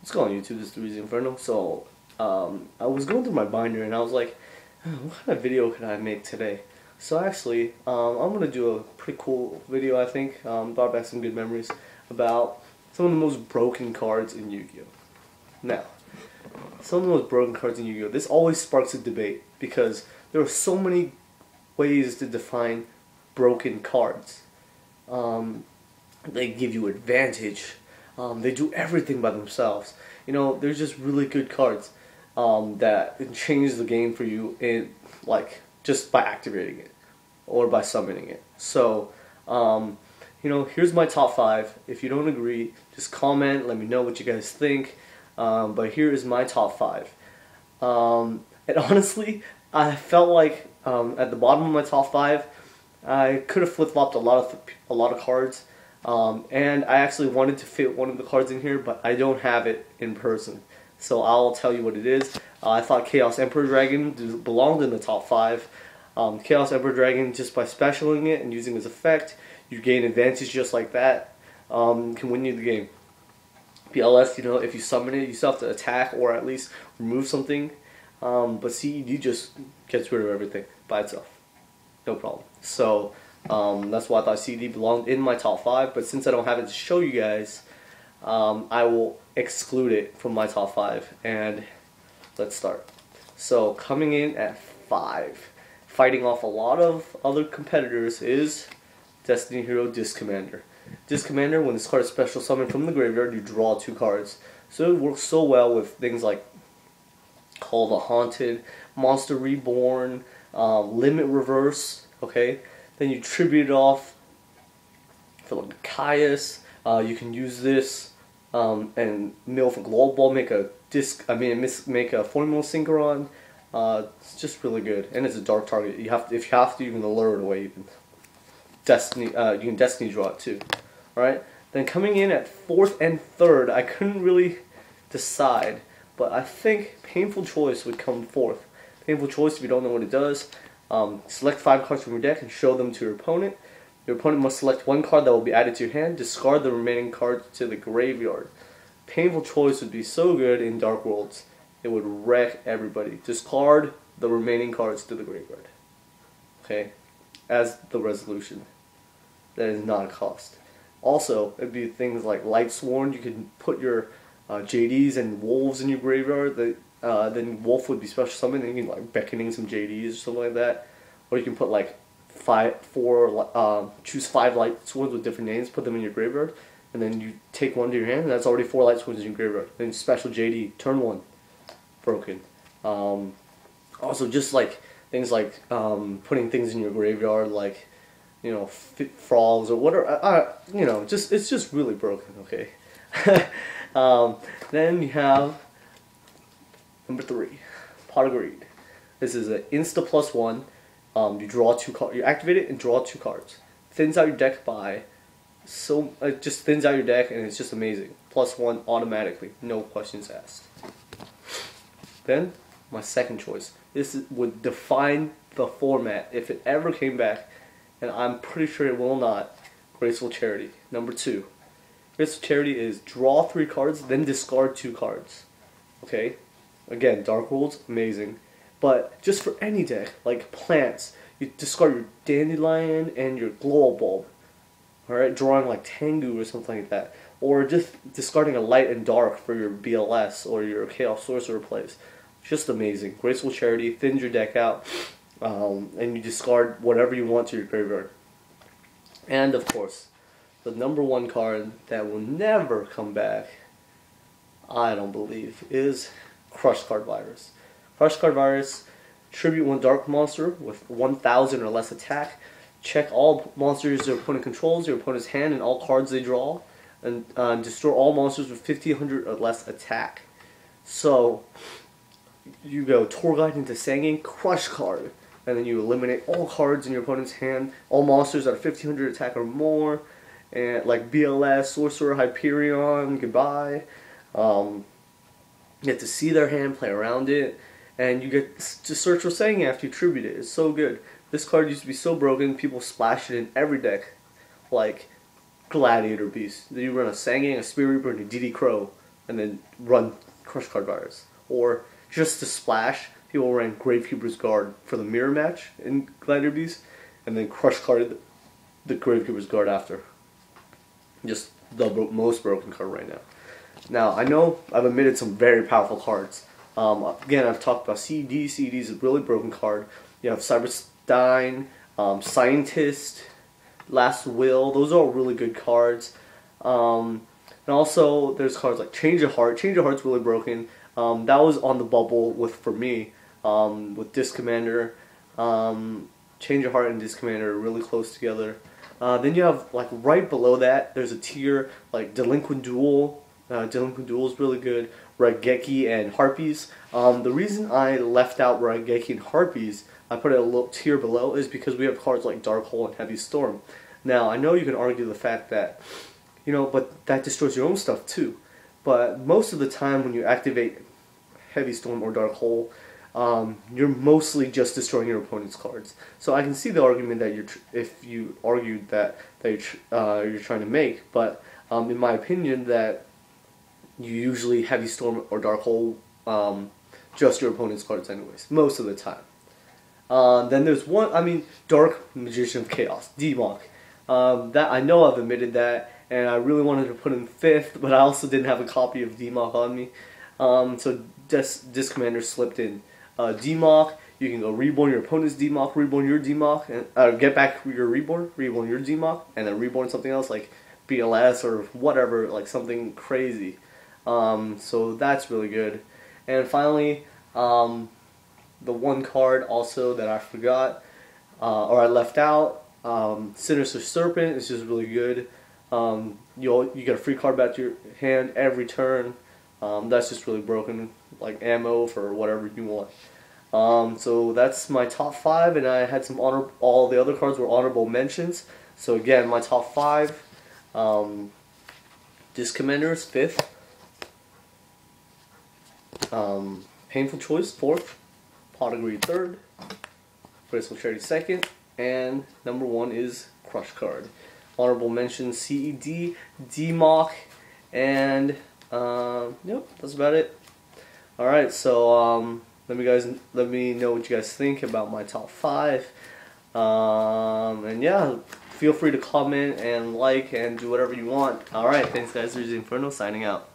What's going on YouTube? This is 3zinferno. So, I was going through my binder and I was like, what kind of video could I make today? So actually, I'm going to do a pretty cool video, I think. Brought back some good memories about some of the most broken cards in Yu-Gi-Oh! Now, some of the most broken cards in Yu-Gi-Oh! This always sparks a debate because there are so many ways to define broken cards. They give you advantage. They do everything by themselves. You know, they're just really good cards that can change the game for you in just by activating it or by summoning it. So, you know, here's my top 5. If you don't agree, just comment. Let me know what you guys think. But here is my top 5. And honestly, I felt like at the bottom of my top 5, I could have flip-flopped a lot of cards. And I actually wanted to fit one of the cards in here, but I don't have it in person. So I'll tell you what it is. I thought Chaos Emperor Dragon belonged in the top 5. Chaos Emperor Dragon, just by specialing it and using its effect, you gain advantage just like that. Can win you the game. PLS, you know, if you summon it, you still have to attack or at least remove something. But CED just gets rid of everything by itself. No problem. So that's why I thought CD belonged in my top 5, but since I don't have it to show you guys, I will exclude it from my top 5, and let's start. So coming in at 5, fighting off a lot of other competitors, is Destiny Hero Disc Commander. Disc Commander, when this card is special summoned from the graveyard, you draw 2 cards. So it works so well with things like Call the Haunted, Monster Reborn, Limit Reverse, okay? Then you tribute it off for like Caius. You can use this and mill for Global, make a make a Formula Synchron. It's just really good, and it's a dark target. If you have to, you can lure it away. You can Destiny draw it too. All right. Then coming in at 4th and 3rd, I couldn't really decide, but I think Painful Choice would come 4th. Painful Choice, if you don't know what it does. Select 5 cards from your deck and show them to your opponent. Your opponent must select 1 card that will be added to your hand. Discard the remaining cards to the graveyard. Painful Choice would be so good in Dark Worlds. It would wreck everybody. Discard the remaining cards to the graveyard. Okay? As the resolution. That is not a cost. Also, it'd be things like Light Sworn. You can put your JDs and Wolves in your graveyard. Then Wolf would be special summoned, and you can like beckoning some JDs or something like that. Or you can put like choose 5 Light Swords with different names, put them in your graveyard, and then you take one to your hand, and that's already 4 Light Swords in your graveyard. Then special JD, turn 1, broken. Also, just like things like putting things in your graveyard, like, you know, frogs or whatever. You know, it's just really broken. Okay. Then you have number 3, Pot of Greed. This is an insta +1. You draw 2 cards. You activate it and draw 2 cards. Thins out your deck by it just thins out your deck, and it's just amazing. +1 automatically, no questions asked. Then my second choice. This would define the format if it ever came back, and I'm pretty sure it will not. Graceful Charity. Number 2. Graceful Charity is draw 3 cards, then discard 2 cards. Okay. Again, Dark Worlds, amazing. But just for any deck, like plants, you discard your Dandelion and your Glow Bulb. Alright, drawing like Tengu or something like that. Or just discarding a Light and Dark for your BLS or your Chaos Sorcerer plays. Just amazing. Graceful Charity thins your deck out, and you discard whatever you want to your graveyard. And of course, the number 1 card that will never come back, I don't believe, is Crush Card Virus. Crush Card Virus, tribute 1 dark monster with 1,000 or less attack. Check all monsters your opponent controls, your opponent's hand, and all cards they draw. And destroy all monsters with 1,500 or less attack. So, you go Tour Guide into Tsang, Crush Card. And then you eliminate all cards in your opponent's hand. All monsters that are 1,500 attack or more. And like BLS, Sorcerer, Hyperion, goodbye. You get to see their hand, play around it, and you get to search for Tsang after you tribute it. It's so good. This card used to be so broken, people splash it in every deck, like Gladiator Beast. Then you run a Tsang, a Spear Reaper, and a DD Crow. and then run Crush Card Virus. Or just to splash, people ran Gravekeeper's Guard for the mirror match in Gladiator Beast, and then Crush Carded the Gravekeeper's Guard after. Just the most broken card right now. Now, I know I've omitted some very powerful cards. Again, I've talked about CED. CED is a really broken card. You have Cyberstein, Scientist, Last Will. Those are all really good cards. And also, there's cards like Change of Heart. Change of Heart's really broken. That was on the bubble for me with Disc Commander. Change of Heart and Disc Commander are really close together. Then you have, like, right below that, there's a tier like Delinquent Duel. Delinquent Duel is really good. Raigeki and Harpies. The reason I left out Raigeki and Harpies, I put it a little tier below, is because we have cards like Dark Hole and Heavy Storm. Now, I know you can argue the fact that, but that destroys your own stuff too. But most of the time when you activate Heavy Storm or Dark Hole, you're mostly just destroying your opponent's cards. So I can see the argument that if you argued that you're trying to make, but in my opinion, that you usually Heavy Storm or Dark Hole just your opponent's cards anyways, most of the time. Then there's Dark Magician of Chaos, D-Mock. That I know I've admitted that, and I really wanted to put in 5th, but I also didn't have a copy of D-Mock on me. So Disc Commander slipped in. D-Mock, you can go reborn your opponent's D-Mock, reborn your D-Mock, and get back your reborn your D-Mock, and then reborn something else like BLS or whatever, like something crazy. So that's really good. And finally, the one card also that I forgot, or I left out, Sinister Serpent is just really good. You get a free card back to your hand every turn. That's just really broken, like ammo for whatever you want. So that's my top 5, and I had some all the other cards were honorable mentions. So again, my top 5, Disc Commander is 5th, Painful Choice 4th, Pot of Greed 3rd, Graceful Charity 2nd, and number 1 is Crush Card. Honorable mentions CED, D-Mock, and yep, that's about it. Alright, so let me know what you guys think about my top 5. And yeah, feel free to comment and like and do whatever you want. Alright, thanks guys, 3zinferno signing out.